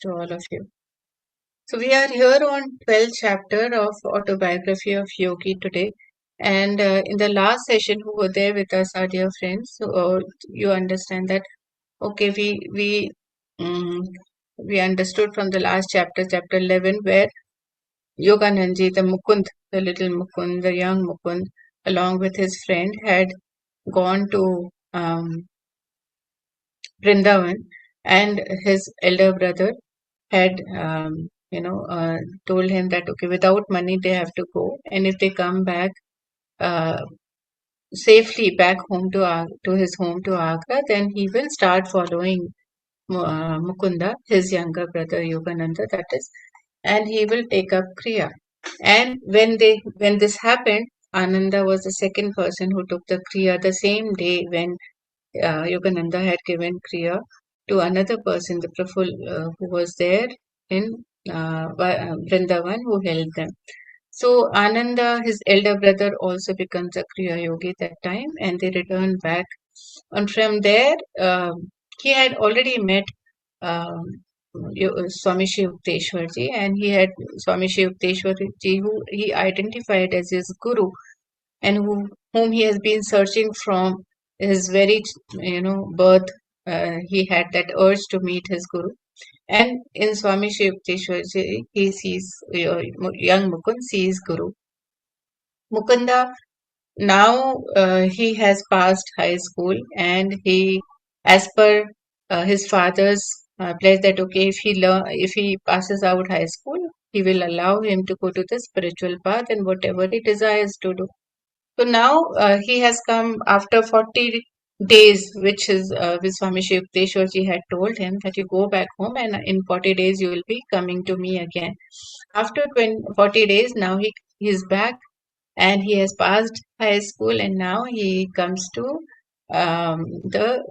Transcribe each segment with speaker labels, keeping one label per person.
Speaker 1: to all of you. So we are here on 12th chapter of Autobiography of Yogi today. And in the last session, who were there with us, our dear friends, so you understand that, okay, um, we understood from the last chapter, chapter 11, where Yogananji, the Mukund, the little Mukund, the young Mukund, along with his friend, had gone to Vrindavan, and his elder brother had told him that, okay, without money they have to go, and if they come back uh, safely back home to his home to Agra, then he will start following Mukunda, his younger brother Yogananda, that is, and he will take up Kriya. And when this happened, Ananda was the second person who took the Kriya the same day when Yogananda had given Kriya to another person, the Praful, who was there in Vrindavan, who held them. So Ananda, his elder brother, also becomes a Kriya Yogi that time, and they return back. And from there, he had already met um, Swami Shiv Yukteswarji, and he had Swami Shiv Yukteswarji, who he identified as his guru, and whom he has been searching from his very birth. He had that urge to meet his guru, and in Swami Shiv Yukteswarji, he sees young Mukund sees Guru. Mukunda now he has passed high school, and he, as per his father's pledge that, okay, if he passes out high school, he will allow him to go to the spiritual path and whatever he desires to do. So now he has come after 40 days, which is which Swami Shiv Yukteswarji had told him that you go back home, and in 40 days you will be coming to me again. After 40 days, now he is back, and he has passed high school, and now he comes to the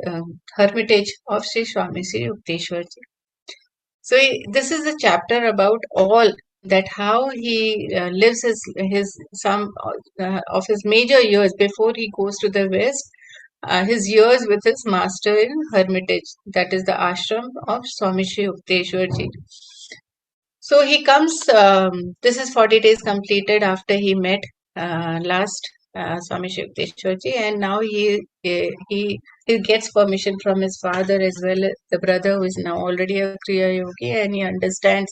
Speaker 1: hermitage of Sri Swami Sri Yukteswarji. So this is a chapter about all that, how he lives his some of his major years before he goes to the west, his years with his master in hermitage, that is the ashram of Swami Sri Yukteswarji. So he comes. This is 40 days completed after he met last Swami Shiv Yukteswarji, and now he gets permission from his father as well as the brother, who is now already a Kriya Yogi, and he understands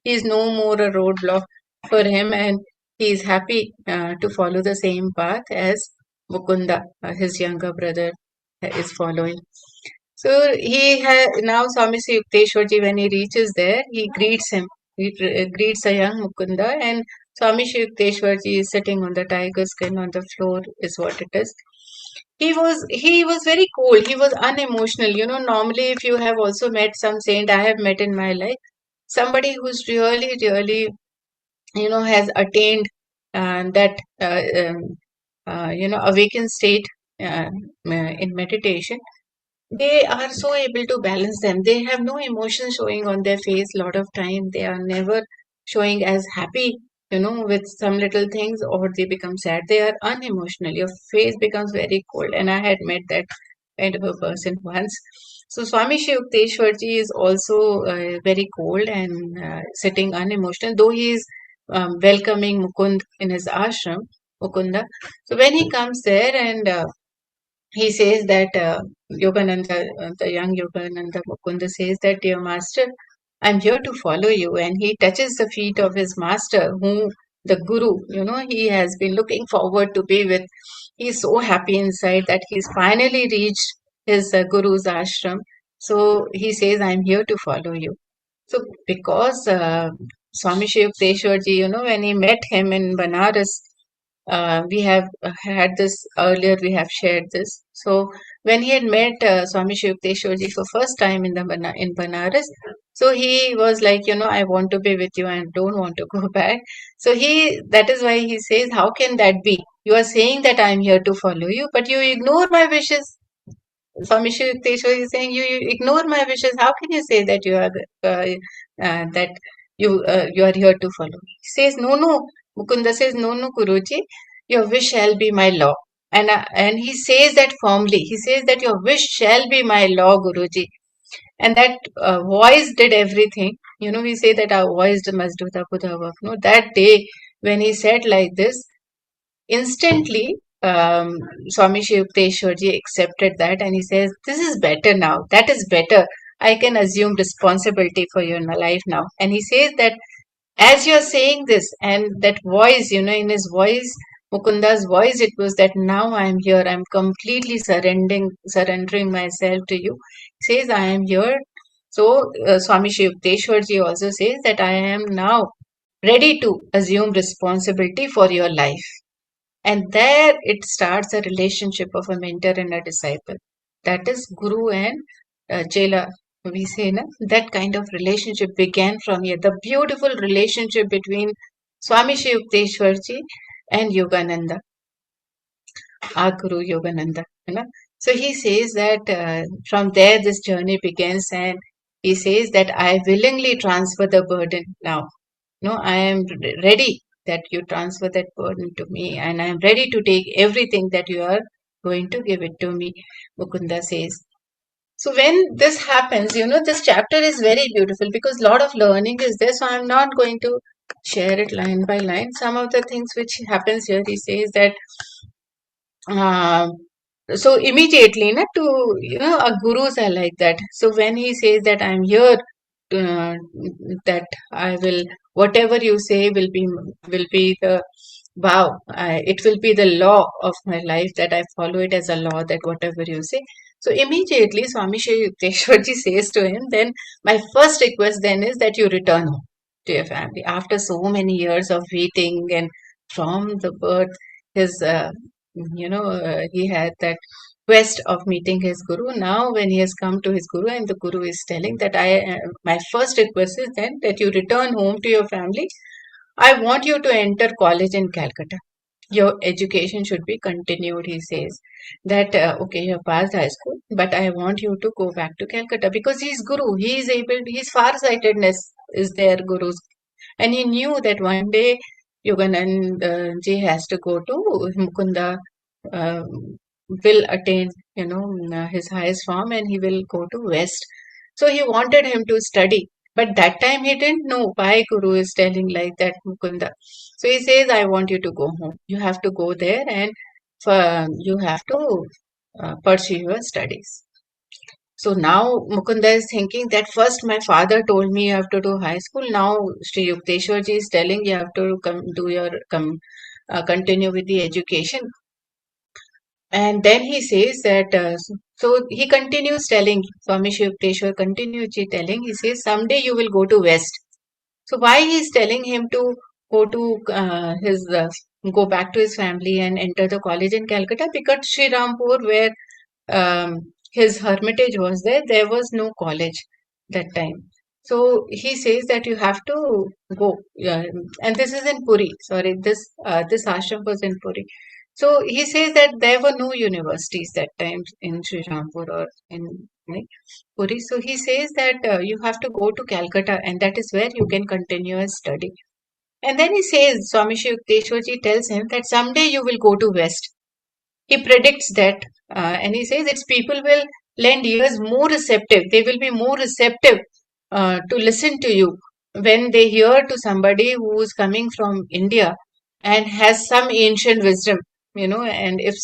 Speaker 1: he is no more a roadblock for him, and he is happy to follow the same path as Mukunda, his younger brother, is following. So now Swami Sri Yukteswarji, when he reaches there, he greets him. He greets a young Mukunda, and Swami Sri Yukteswarji is sitting on the tiger skin on the floor, is what it is. He was very cool. He was unemotional. Normally, if you have also met some saint, I have met in my life, somebody who's really, really, has attained that awakened state in meditation. They are so able to balance them. They have no emotion showing on their face a lot of time. They are never showing as happy, with some little things, or they become sad. They are unemotional. Your face becomes very cold. And I had met that kind of a person once. So Swami Shiv Yukteswarji is also very cold and sitting unemotional, though he is welcoming Mukund in his ashram, Mukunda. So when he comes there, and he says that Yogananda, the young Yogananda Mukunda says that, dear master, I'm here to follow you. And he touches the feet of his master, whom the guru, he has been looking forward to be with. He's so happy inside that he's finally reached his guru's ashram. So he says, I'm here to follow you. So because Swami Shiv Yukteswarji, when he met him in Banaras, we have had this earlier, we have shared this. So when he had met Swami Shiv Yukteswarji for first time in Banaras, so he was like, I want to be with you and don't want to go back. So that is why he says, how can that be? You are saying that I am here to follow you, but you ignore my wishes. Swami Shiv Yukteswarji is saying, you ignore my wishes. How can you say that you are that you are here to follow me? He says, no. Mukunda says, no, Guruji, your wish shall be my law. And he says that firmly. He says that your wish shall be my law, Guruji. And that voice did everything. We say that our voice must do the Buddha work. No, that day when he said like this, instantly, Swami Shiv Yukteswarji accepted that and he says, "This is better now. That is better. I can assume responsibility for your life now." And he says that as you're saying this, and that voice, in his voice, Mukunda's voice, it was that now I am here. I'm completely surrendering myself to you. He says, I am here. So Swami Shiv Yukteswarji also says that I am now ready to assume responsibility for your life. And there it starts a relationship of a mentor and a disciple. That is Guru and Chela. We say, na? That kind of relationship began from here. The beautiful relationship between Swami Shiv Yukteswarji and Yogananda, our Guru Yogananda. So he says that from there this journey begins, and he says that I willingly transfer the burden now. No, I am ready that you transfer that burden to me, and I am ready to take everything that you are going to give it to me, Mukunda says. So when this happens, this chapter is very beautiful because a lot of learning is there. So I'm not going to share it line by line. Some of the things which happens here, he says that uh, so immediately, to our gurus are like that. So when he says that I'm here, uh, that I will, whatever you say will be the vow. It will be the law of my life that I follow it as a law. That whatever you say. So immediately, Swami Shri Yukteswarji says to him, then my first request then is that you return home to your family after so many years of waiting, and from the birth, his he had that quest of meeting his guru. Now, when he has come to his guru, and the guru is telling that my first request is then that you return home to your family. I want you to enter college in Calcutta. Your education should be continued, he says. That, okay, you have passed high school, but I want you to go back to Calcutta because he's guru. He is able, his far-sightedness is there, guru's. And he knew that one day Yoganand ji has to go to Mukunda, uh, will attain, his highest form, and he will go to West. So he wanted him to study. But that time he didn't know why Guru is telling like that, Mukunda. So he says, I want you to go home. You have to go there, and you have to pursue your studies. So now Mukunda is thinking that first my father told me you have to do high school. Now Sri Yukteswarji is telling you have to continue with the education. And then he says that, so he continues telling, Swami Shiv Yukteswar continues telling, he says, someday you will go to West. So why he is telling him to go to go back to his family and enter the college in Calcutta? Because Sri Rampur, where his hermitage was there, there was no college that time. So he says that you have to go, and this is in Puri. Sorry, this ashram was in Puri. So he says that there were no universities that time in Sri Rampur or in Puri. So he says that you have to go to Calcutta, and that is where you can continue your study. And then he says, Swami Shiv Yukteswarji tells him that someday you will go to West. He predicts that, and he says its people will lend ears more receptive. They will be more receptive to listen to you when they hear to somebody who is coming from India and has some ancient wisdom, and if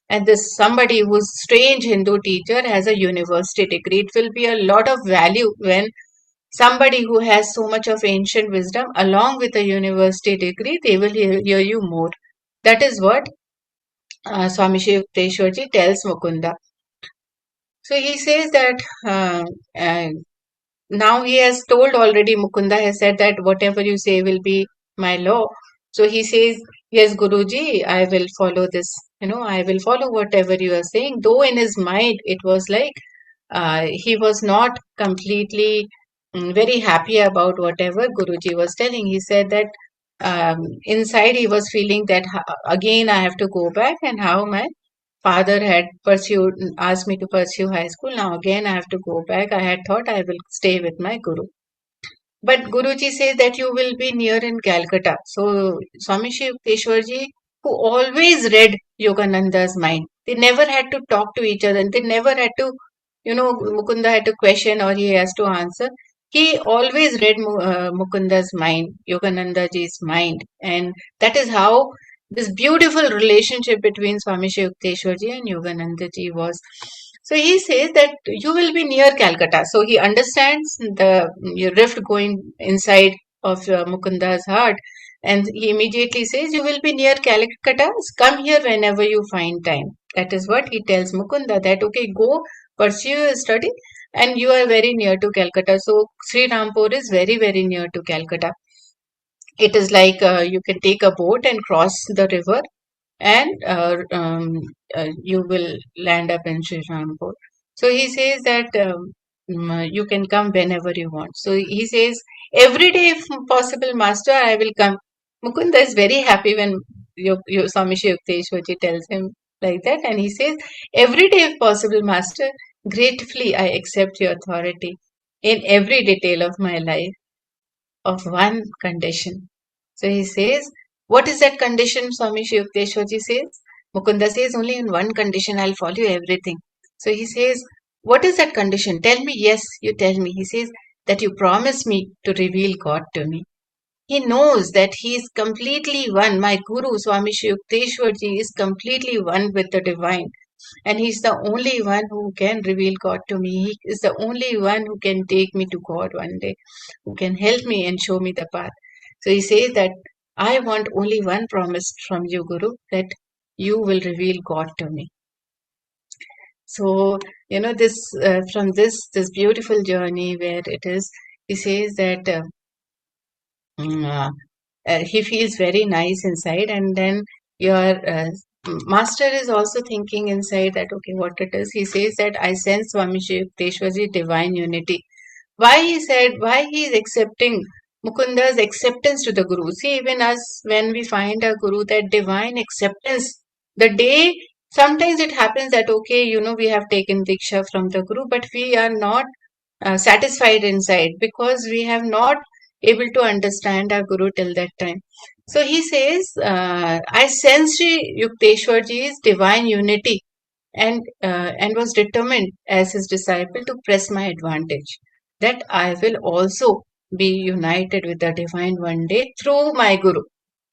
Speaker 1: and this somebody who's strange Hindu teacher has a university degree. It will be a lot of value when somebody who has so much of ancient wisdom along with a university degree, they will hear you more. That is what Swami Shiv Yukteswarji tells Mukunda. So he says that uh, now he has told already, Mukunda has said that whatever you say will be my law. So he says, yes, Guruji, I will follow this. I will follow whatever you are saying. Though in his mind, it was like he was not completely very happy about whatever Guruji was telling. He said that inside he was feeling that again I have to go back, and how my father had asked me to pursue high school. Now again I have to go back. I had thought I will stay with my guru. But Guruji says that you will be near in Calcutta. So Swami Shiv Yukteswarji, who always read Yogananda's mind, they never had to talk to each other. They never had to, Mukunda had to question or he has to answer. he always read Mukunda's mind, Yogananda ji's mind, and that is how this beautiful relationship between Swami Shri Yukteswar ji and Yogananda ji was. So he says that you will be near Calcutta. So he understands the rift going inside of Mukunda's heart, and he immediately says, "You will be near Calcutta. Come here whenever you find time." That is what he tells Mukunda, that okay, go pursue your study, and you are very near to Calcutta. So Sri Rampur is very, very near to Calcutta. It is like you can take a boat and cross the river, and you will land up in Sri Rampur. So he says that you can come whenever you want. So he says, every day if possible, Master, I will come. Mukunda is very happy when Swami Shri Yukteswarji tells him like that, and he says, every day if possible, Master, gratefully I accept your authority in every detail of my life, of one condition. So he says, what is that condition? Swami Shri Yukteswarji says. Mukunda says, only in one condition I'll follow everything. So he says, what is that condition? Tell me. Yes, you tell me. He says, that you promise me to reveal God to me. He knows that he is completely one. My Guru, Swami Shri Yukteswarji, is completely one with the divine. And he's the only one who can reveal God to me. He is the only one who can take me to God one day, who can help me and show me the path. So he says that I want only one promise from you, Guru, that you will reveal God to me. So, this from this beautiful journey where it is, he says that he feels very nice inside, and then your master is also thinking inside that okay, what it is. He says that I sense Swami Shri Yukteswarji divine unity. Why he is accepting Mukunda's acceptance to the Guru. See, even us, when we find a Guru, that divine acceptance, the day, sometimes it happens that, okay, we have taken Diksha from the Guru, but we are not satisfied inside because we have not able to understand our Guru till that time. So he says, I sense Sri Yukteswarji's divine unity, and was determined as his disciple to press my advantage, that I will also be united with the divine one day through my Guru.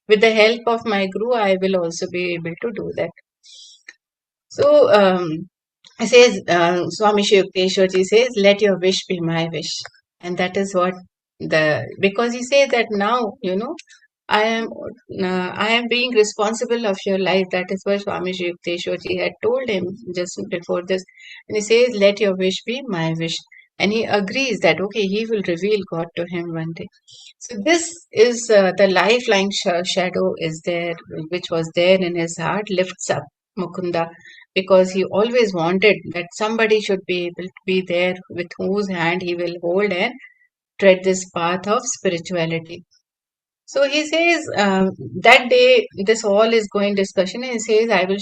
Speaker 1: With the help of my Guru, I will also be able to do that. So it says, Swami Shri Yukteswarji says, let your wish be my wish. And that is what because he says that now, I am being responsible of your life. That is what Swami Shri Yukteswarji had told him just before this. And he says, let your wish be my wish. And he agrees that, okay, he will reveal God to him one day. So this is the lifeline shadow is there, which was there in his heart, lifts up Mukunda, because he always wanted that somebody should be able to be there with whose hand he will hold and tread this path of spirituality. So he says that day this all is going discussion, and he says, I will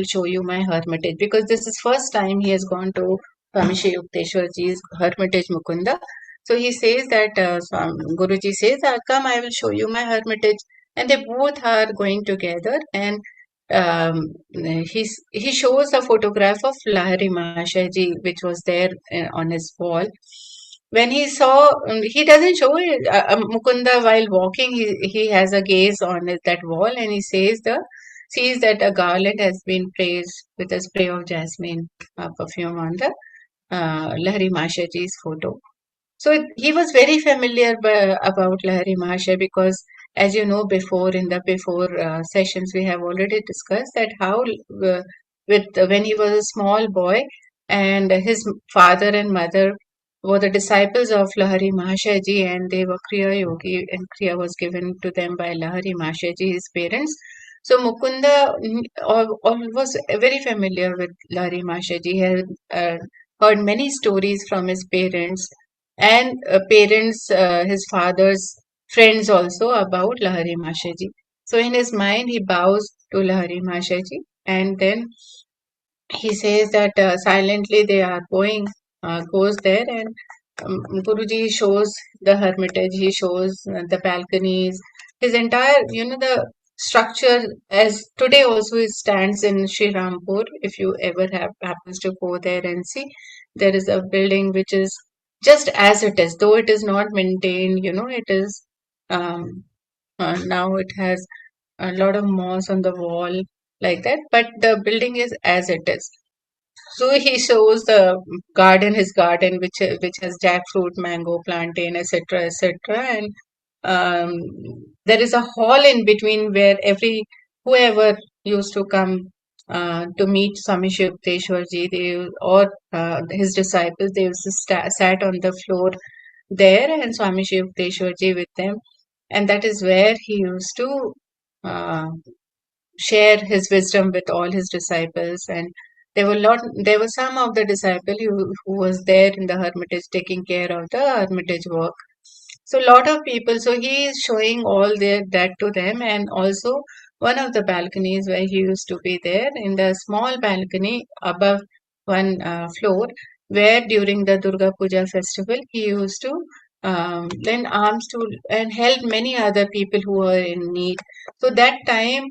Speaker 1: show you my hermitage, because this is first time he has gone to Swami Shri Yukteswarji's hermitage Mukunda. So he says that Guruji says, come, I will show you my hermitage, and they both are going together, and he shows a photograph of Lahari Mahashaji, which was there on his wall. When he saw, he doesn't show it. Mukunda, while walking, he has a gaze on that wall, and he sees that a garland has been placed with a spray of jasmine perfume on the Lahari Mahashaji's photo. So he was very familiar about Lahari Mahasaya, because, as you know, before in the before sessions we have already discussed that how with when he was a small boy, and his father and mother were the disciples of Lahari Mahasaya ji, and they were Kriya Yogi, and Kriya was given to them by Lahari Mahasaya ji, his parents. So Mukunda was very familiar with Lahari Mahasaya ji. He had heard many stories from his parents and his father's friends also, about Lahari Mahashaji. So in his mind, he bows to Lahari Mahashaji, and then he says that silently they are goes there, and Guruji shows the hermitage, he shows the balconies, his entire, the structure as today also it stands in Sri Rampur. If you ever happens to go there and see, there is a building which is just as it is, though it is not maintained, it is um, now it has a lot of moss on the wall like that, but the building is as it is. So he shows the garden, his garden, which has jackfruit, mango, plantain, etc., etc., and um, there is a hall in between where whoever used to come to meet Swami Shiv Yukteswarji, or his disciples, they used to sat on the floor there, and Swami Shiv Yukteswarji with them, and that is where he used to uh, share his wisdom with all his disciples. And there were some of the disciple who was there in the hermitage taking care of the hermitage work. So a lot of people, so he is showing all that to them. And also one of the balconies where he used to be there, in the small balcony above one floor, where during the Durga Puja festival he used to lend alms to and help many other people who were in need. So that time,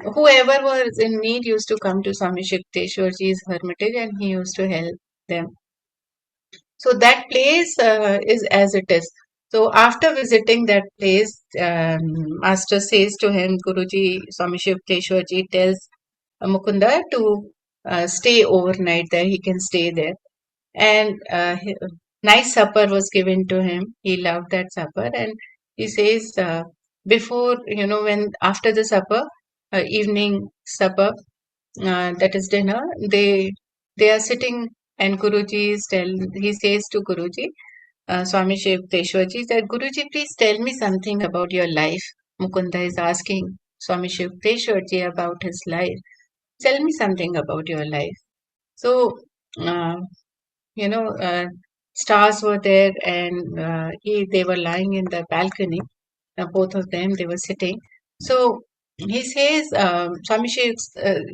Speaker 1: whoever was in need used to come to Swami Shikteshwarji's hermitage, and he used to help them. So that place is as it is. So after visiting that place, Master says to him, Guruji, Swami Shikteshwarji tells Mukunda to stay overnight there. He can stay there. And nice supper was given to him. He loved that supper. And he says, before, when after the supper, evening supper, that is dinner, they are sitting, and he says to Guruji, Swami Shiv Teshwarji, that Guruji, please tell me something about your life. Mukunda is asking Swami Shiv Teshwarji about his life. Tell me something about your life. So, uh, you know, uh, stars were there, and they were lying in the balcony. Both of them, they were sitting. So he says, Swami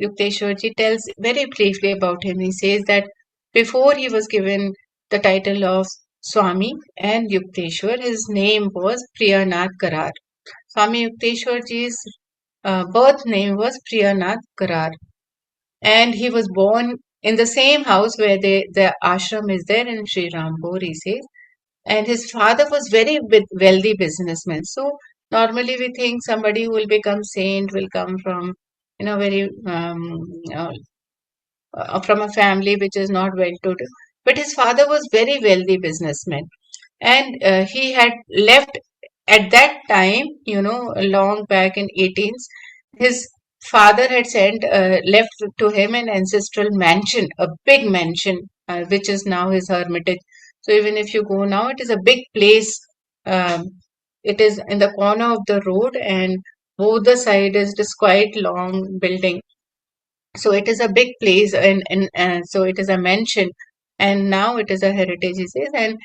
Speaker 1: Yukteswarji tells very briefly about him. He says that before he was given the title of Swami and Yukteswar, his name was Priyanath Karar. Swami Yukteswarji's birth name was Priyanath Karar, and he was born in the same house where the ashram is there in Sri Rampur, he says. And his father was very wealthy businessman. So normally we think somebody who will become saint will come from, very from a family which is not well to do. But his father was very wealthy businessman, and he had left at that time, long back in 18s. His father had left to him an ancestral mansion, a big mansion, which is now his hermitage. So even if you go now, it is a big place. Um, it is in the corner of the road, and both the side is this quite long building. So it is a big place, and so it is a mansion, and now it is a heritage, he says. And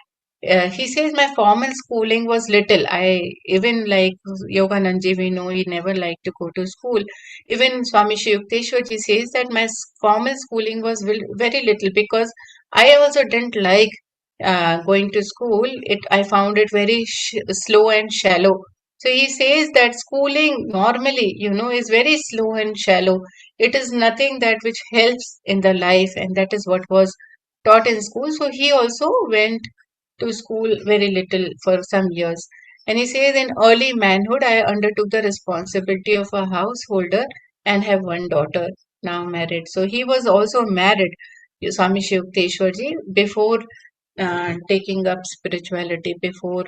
Speaker 1: he says, my formal schooling was little. I even like Yogananji, we know he never liked to go to school. Even Swami Shivkteshwarji says that my formal schooling was very little, because I also didn't like going to school. I found it very slow and shallow. So he says that schooling normally, is very slow and shallow. It is nothing that which helps in the life, and that is what was taught in school. So he also went to school very little for some years. And he says, in early manhood, I undertook the responsibility of a householder and have one daughter, now married. So he was also married, Swami Shivkteshwarji, before taking up spirituality, before,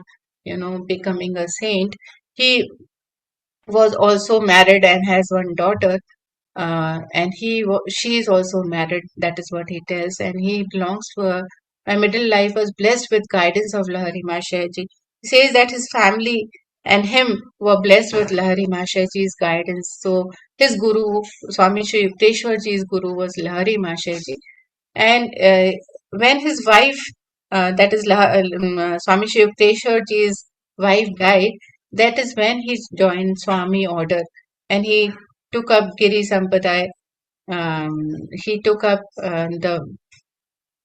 Speaker 1: becoming a saint. He was also married and has one daughter, and she is also married. That is what he tells, and he belongs to a. My middle life was blessed with guidance of Lahari Mashaji. He says that his family and him were blessed with Lahari Mashaji's guidance. So his guru, Swami Shri Yukteswarji's guru, was Lahari Mashaji. And when his wife, that is Swami Shri Yukteswarji's wife, died, that is when he joined Swami order, and he took up Giri Sampradaya. He took up the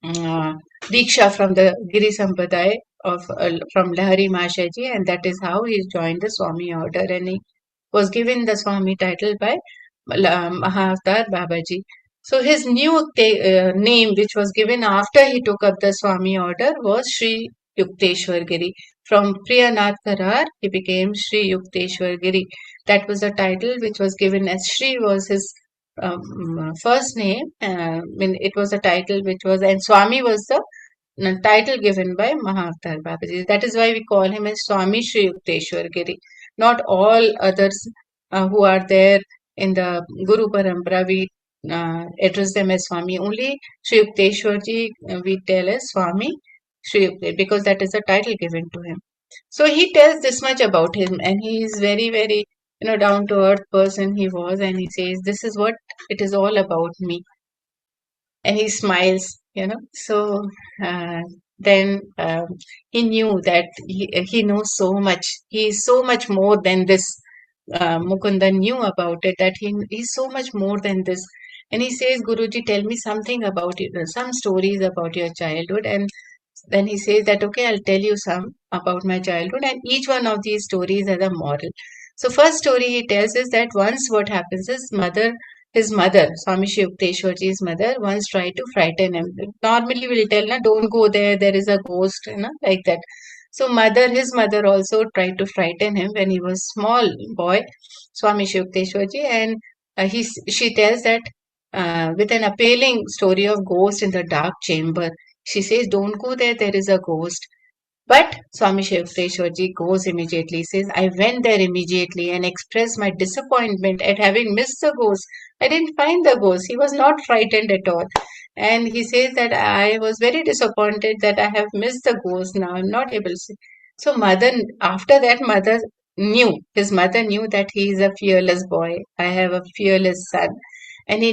Speaker 1: uh, Diksha from the Giri Sampradaya from Lahari Mashaji, and that is how he joined the Swami order, and he was given the Swami title by Mahavatar Babaji. So his new name, which was given after he took up the Swami order, was Sri Yukteswar Giri. From Priyanath Karar, he became Sri Yukteswar Giri. That was a title which was given as Sri was his first name. It was a title which was, and Swami was the title given by Mahavatar Babaji. That is why we call him as Swami Sri Yukteswar Giri. Not all others who are there in the Guru Parampara, we address them as Swami. Only Sri Yukteswar Ji we tell as Swami Sri Yukte, because that is the title given to him. So he tells this much about him, and he is very, very, down to earth person he was, and he says, "This is what it is all about me." And he smiles. So then he knew that he knows so much. He is so much more than this. Mukunda knew about it, that he's so much more than this. And he says, "Guruji, tell me something about it, some stories about your childhood." And then he says that, "Okay, I'll tell you some about my childhood." And each one of these stories has a moral. So first story he tells is that once what happens is his mother, Swami Yukteswarji's mother, once tried to frighten him. Normally we'll tell, na, don't go there is a ghost, like that. So his mother also tried to frighten him when he was small boy, Swami Yukteswarji, and she tells that with an appealing story of ghost in the dark chamber. She says, "Don't go there is a ghost." But Swami Yukteswarji goes immediately, says, "I went there immediately and expressed my disappointment at having missed the ghost. I didn't find the ghost. He was not frightened at all." And he says that I was very disappointed that I have missed the ghost now. I'm not able to see. So after that, his mother knew that he is a fearless boy. I have a fearless son. And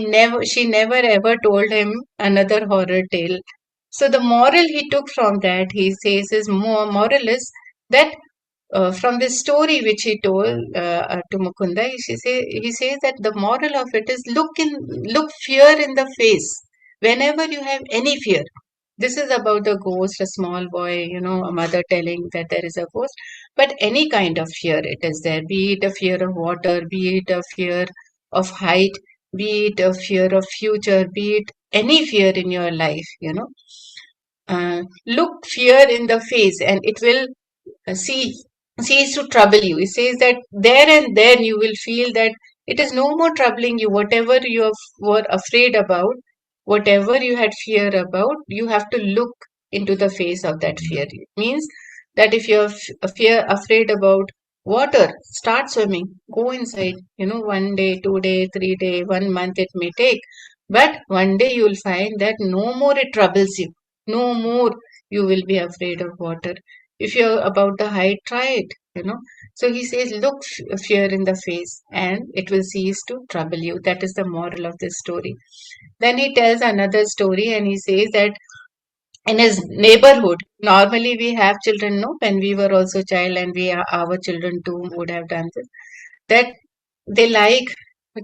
Speaker 1: she never ever told him another horror tale. So the moral he took from that, he says, his moral is that from the story which he told to Mukunda, he says that the moral of it is look fear in the face whenever you have any fear. This is about the ghost, a small boy, a mother telling that there is a ghost. But any kind of fear it is there, be it a fear of water, be it a fear of height, be it a fear of future, be it any fear in your life. Look fear in the face and it will cease to trouble you. It says that there and then you will feel that it is no more troubling you. Whatever were afraid about, whatever you had fear about, you have to look into the face of that fear. It means that if you're afraid about water, start swimming, go inside. 1 day, 2 day, 3 day, 1 month it may take, but one day you will find that no more it troubles you. No more you will be afraid of water. If you're about the height, try it. So he says, look fear in the face and it will cease to trouble you. That is the moral of this story. Then he tells another story and he says that in his neighborhood, normally we have children, no, when we were also child and our children too would have done this, that they like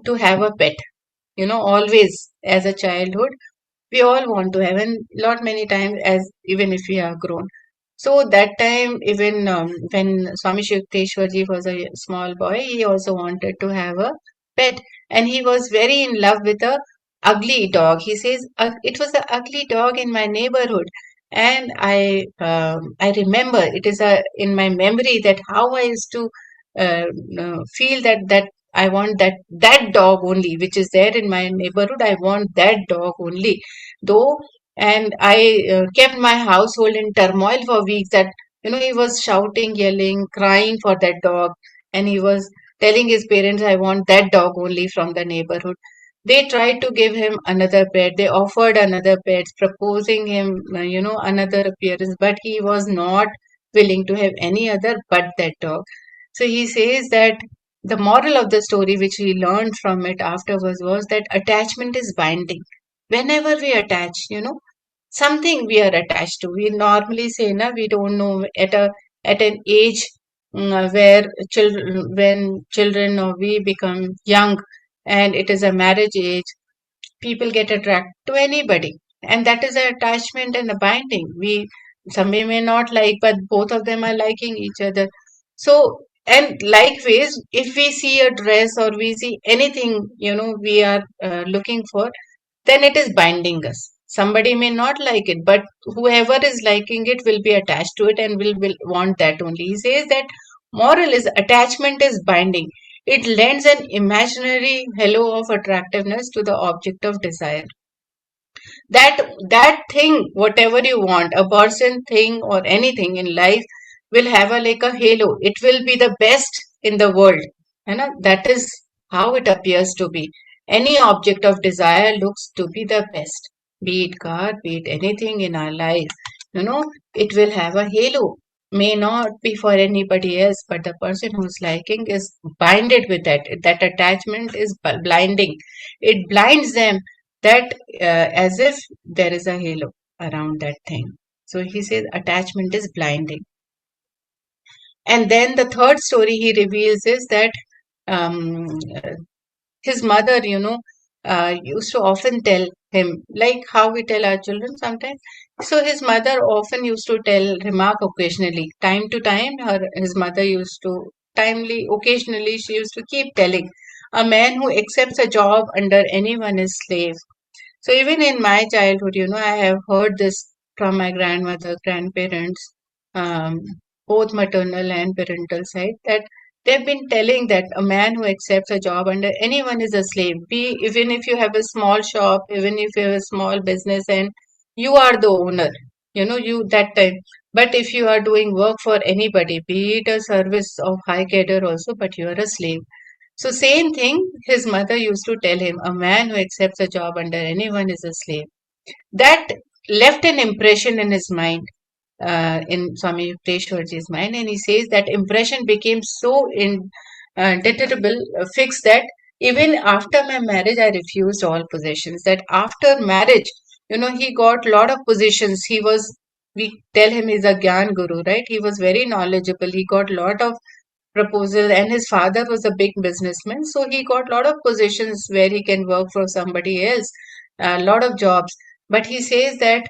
Speaker 1: to have a pet, always as a childhood we all want to have, and lot many times as even if we are grown. So that time, even when Swami Yukteswarji was a small boy, he also wanted to have a pet, and he was very in love with a ugly dog. He says it was an ugly dog in my neighborhood, and I remember it is in my memory that how I used to feel that I want that dog only, which is there in my neighborhood. I want that dog only, though. And I kept my household in turmoil for weeks. That he was shouting, yelling, crying for that dog, and he was telling his parents, "I want that dog only from the neighborhood." They tried to give him another pet. They offered another pet, proposing him, another appearance, but he was not willing to have any other but that dog. So he says that the moral of the story, which we learned from it afterwards, was that attachment is binding. Whenever we attach, something we are attached to. We normally say, na, we don't know at an age where when children or we become young, and it is a marriage age, people get attracted to anybody, and that is an attachment and a binding. Somebody may not like, but both of them are liking each other. So, and likewise, if we see a dress or we see anything, we are looking for, then it is binding us. Somebody may not like it, but whoever is liking it will be attached to it and will want that only. He says that moral is attachment is binding. It lends an imaginary halo of attractiveness to the object of desire. That thing, whatever you want, a person, thing, or anything in life, will have a like a halo. It will be the best in the world. That is how it appears to be. Any object of desire looks to be the best. Be it car, be it anything in our life. It will have a halo. May not be for anybody else, but the person who's liking is binded with that. That attachment is blinding. It blinds them that as if there is a halo around that thing. So he says attachment is blinding. And then the third story he reveals is that um, his mother, used to often tell him, like how we tell our children sometimes. So his mother often used to remark occasionally, time to time, his mother used to, occasionally, she used to keep telling, a man who accepts a job under anyone is slave. So even in my childhood, I have heard this from my grandmother, grandparents, um, both maternal and parental side, that they've been telling that a man who accepts a job under anyone is a slave. Even if you have a small shop, even if you have a small business and you are the owner, you that time. But if you are doing work for anybody, be it a service of high cadre also, but you are a slave. So same thing, his mother used to tell him, a man who accepts a job under anyone is a slave. That left an impression in his mind, in Swami Yukteswarji's mind, and he says that impression became so indelible, fixed, that even after my marriage, I refused all possessions. That after marriage, he got lot of positions. We tell him he's a Gyan Guru, right? He was very knowledgeable. He got lot of proposal, and his father was a big businessman, so he got lot of positions where he can work for somebody else, a lot of jobs. But he says that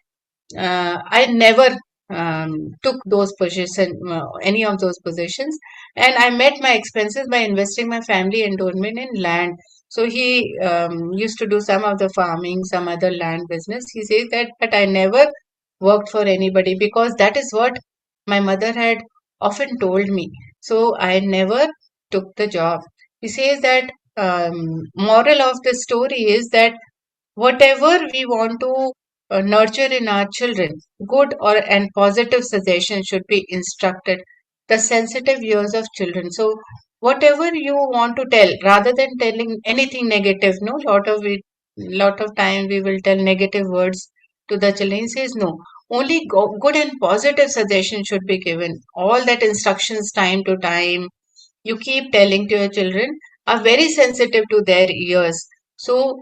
Speaker 1: I never took those positions, any of those positions, and I met my expenses by investing my family endowment in land. So he used to do some of the farming, some other land business. He says that, but I never worked for anybody because that is what my mother had often told me. So I never took the job. He says that moral of the story is that whatever we want to nurture in our children, good or and positive suggestions should be instructed. The sensitive ears of children. So whatever you want to tell, rather than telling anything negative, no, lot of time we will tell negative words to the children. He says no. Only good and positive suggestions should be given. All that instructions time to time you keep telling to your children are very sensitive to their ears. So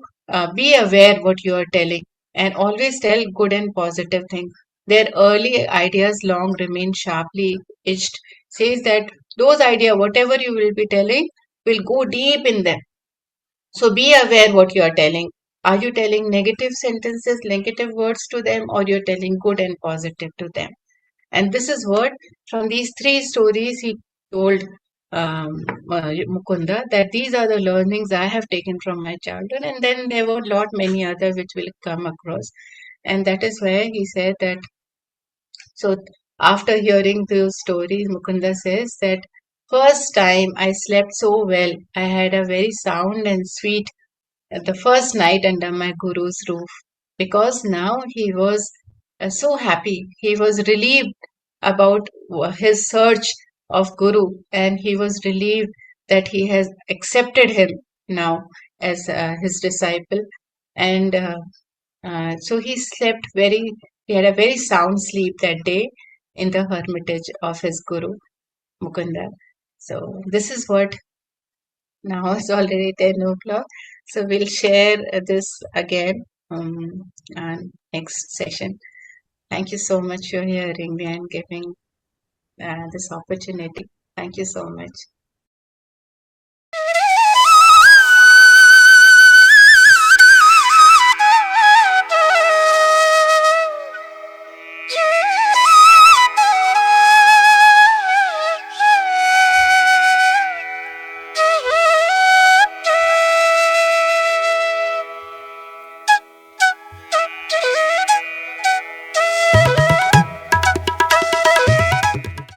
Speaker 1: be aware what you are telling and always tell good and positive things. Their early ideas long remain sharply etched. Says that those ideas, whatever you will be telling, will go deep in them. So be aware what you are telling. Are you telling negative sentences, negative words to them, or you're telling good and positive to them? And this is what, from these three stories, he told Mukunda, that these are the learnings I have taken from my childhood. And then there were a lot many other which will come across. And that is where he said that. So after hearing those stories, Mukunda says that first time I slept so well, I had a very sound and sweet the first night under my guru's roof, because now he was so happy. He was relieved about his search of guru, and he was relieved that he has accepted him now as his disciple. And so he had a very sound sleep that day in the hermitage of his guru, Mukunda. So this is what, now it's already 10 o'clock. So we'll share this again next session. Thank you so much for hearing me and giving this opportunity. Thank you so much.